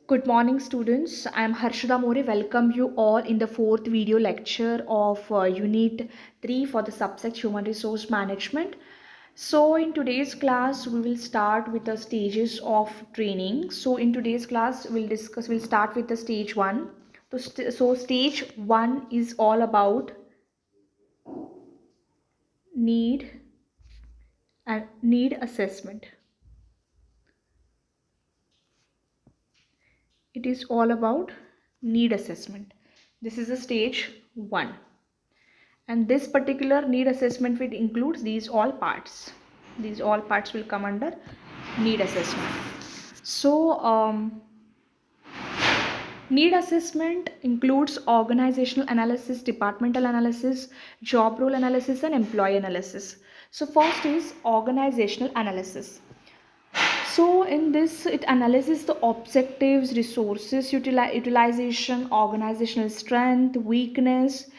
Good morning, students. I am Harshada More. Welcome you all in the fourth video lecture of Unit 3 for the subject Human Resource Management. So, in today's class, we will start with the stages of training. So, in today's class, we'll start with the stage 1. So stage 1 is all about need and need assessment. It is all about need assessment. This is a stage 1. And this particular need assessment will include these all parts will come under need assessment. So need assessment includes organizational analysis, departmental analysis, job role analysis, and employee analysis. So first is organizational analysis. So in this, it analyzes the objectives, resources, utilization, organizational strength, weakness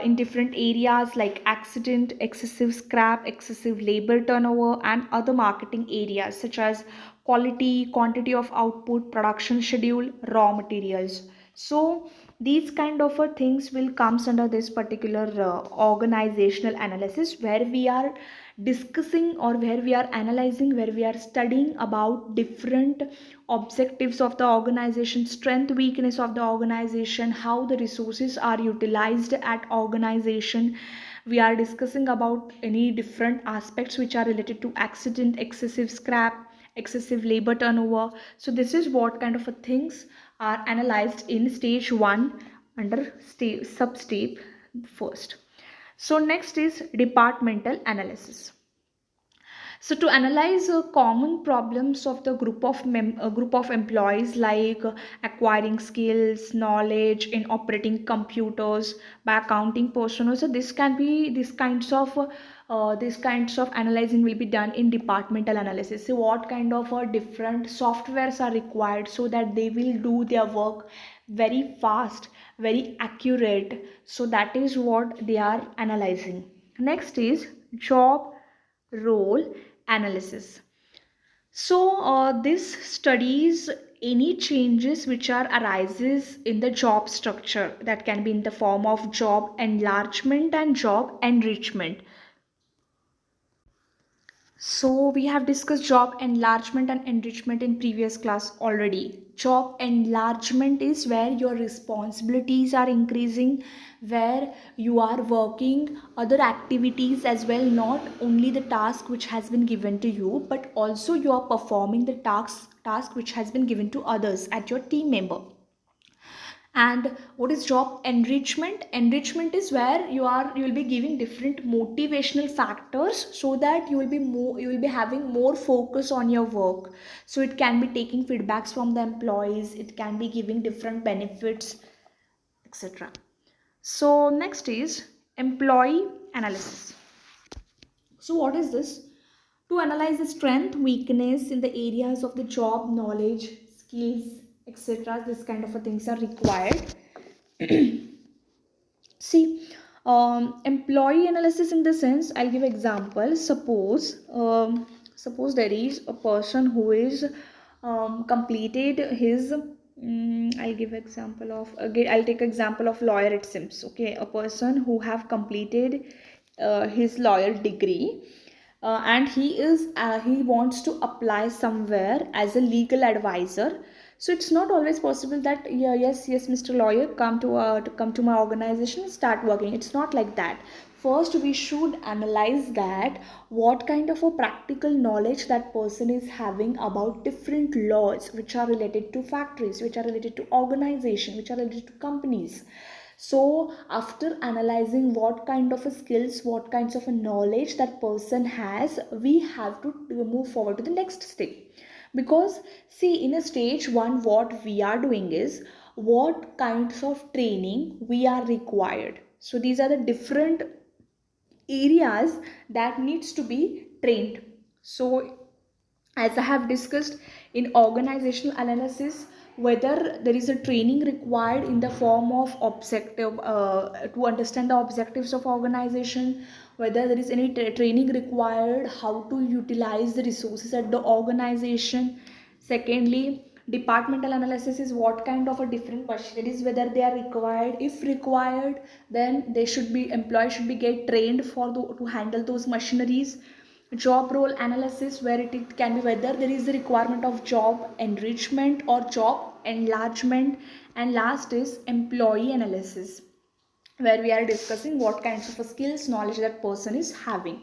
in different areas like accident, excessive scrap, excessive labor turnover, and other marketing areas such as quality, quantity of output, production schedule, raw materials. So these kind of things will comes under this particular organizational analysis, where we are discussing or where we are analyzing, where we are studying about different objectives of the organization, strength, weakness of the organization, how the resources are utilized at organization. We are discussing about any different aspects which are related to accident, excessive scrap, excessive labor turnover. So this is what kind of things are analyzed in stage 1 under sub step first. So next is departmental analysis. So to analyze common problems of the group of employees, like acquiring skills, knowledge in operating computers by accounting personnel. So this can be these kinds of analyzing will be done in departmental analysis. So what kind of different softwares are required so that they will do their work very fast, very accurate. So that is what they are analyzing. Next is job role analysis. So this studies any changes which are arises in the job structure, that can be in the form of job enlargement and job enrichment. So we have discussed job enlargement and enrichment in previous class already. Job enlargement is where your responsibilities are increasing, where you are working other activities as well, not only the task which has been given to you, but also you are performing the task which has been given to others at your team member. And what is job enrichment? Enrichment is where you will be giving different motivational factors so that you will be having more focus on your work. So it can be taking feedbacks from the employees, it can be giving different benefits, etc. So next is employee analysis. So what is this? To analyze the strength, weakness in the areas of the job, knowledge, skills, etc. This kind of things are required. See, employee analysis in the sense, I'll give example. Suppose there is a person who is completed his. I'll give example of again. I'll take example of lawyer. It seems okay. A person who have completed his lawyer degree, and he wants to apply somewhere as a legal advisor. So it's not always possible that, yeah, yes, Mr. Lawyer, come to my organization, start working. It's not like that. First we should analyze that what kind of a practical knowledge that person is having about different laws which are related to factories, which are related to organization, which are related to companies. So after analyzing what kind of a skills, what kinds of a knowledge that person has, we have to move forward to the next step. Because see, in a stage 1 what we are doing is what kinds of training we are required. So these are the different areas that needs to be trained. So as I have discussed in organizational analysis, whether there is a training required in the form of objective to understand the objectives of organization, whether there is any training required how to utilize the resources at the organization. Secondly, Departmental analysis is what kind of a different machineries, whether they are required. If required, then they should be, employees should be get trained for to handle those machineries. Job role analysis, where it can be whether there is a requirement of job enrichment or job enlargement. And last is employee analysis, where we are discussing what kinds of skills, knowledge that person is having.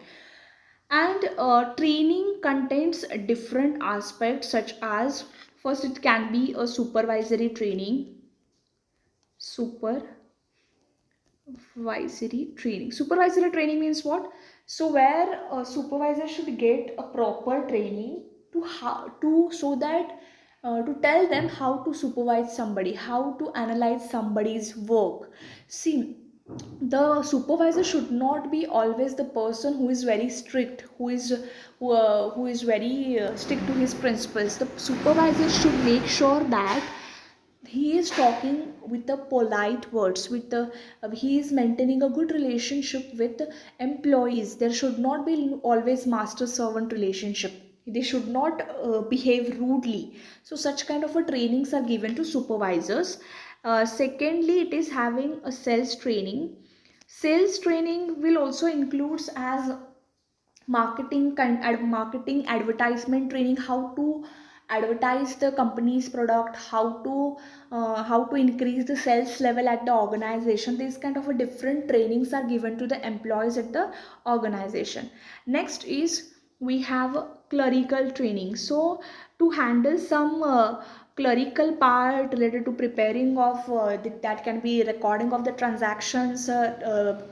And training contains different aspects, such as, first it can be a supervisory training. Supervisory training means what? So where a supervisor should get a proper training to how to, so that to tell them how to supervise somebody, how to analyze somebody's work. See, the supervisor should not be always the person who is very strict, who is very strict to his principles. The supervisor should make sure that he is talking with the polite words, with the he is maintaining a good relationship with the employees. There should not be always master servant relationship. They should not behave rudely. So such kind of a trainings are given to supervisors. Secondly, it is having a sales training. Sales training will also includes as marketing advertisement training, how to advertise the company's product, how to increase the sales level at the organization. These kind of a different trainings are given to the employees at the organization. Next is we have clerical training. So to handle some clerical part related to preparing of that can be recording of the transactions,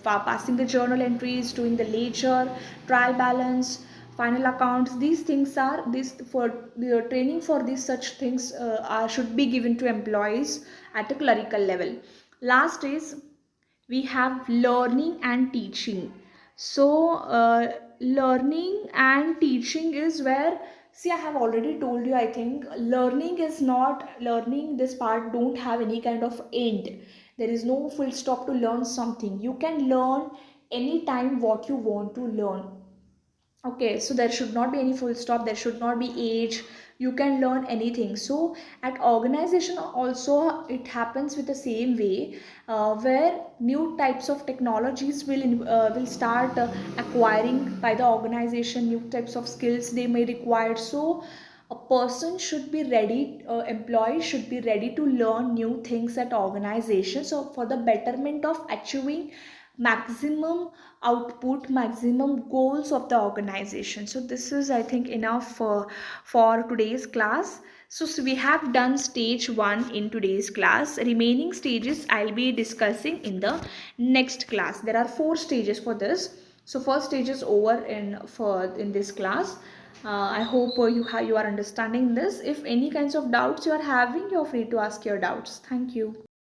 passing the journal entries, doing the ledger, trial balance, final accounts. These things are this for the training for these such things should be given to employees at a clerical level. Last is we have learning and teaching. So learning and teaching is where, see, I have already told you, I think learning is not learning, this part don't have any kind of end. There is no full stop to learn something. You can learn anytime what you want to learn. Okay, so there should not be any full stop, there should not be age. You can learn anything. So at organization also it happens with the same way, where new types of technologies will start acquiring by the organization. New types of skills they may require. So a person should be ready, employee should be ready to learn new things at organization, so for the betterment of achieving maximum output, maximum goals of the organization. So this is, I think, enough for today's class. So we have done stage 1 in today's class. Remaining stages I'll be discussing in the next class. There are 4 stages for this. So first stage is over in this class. I hope you are understanding this. If any kinds of doubts you are having, you're free to ask your doubts. Thank you.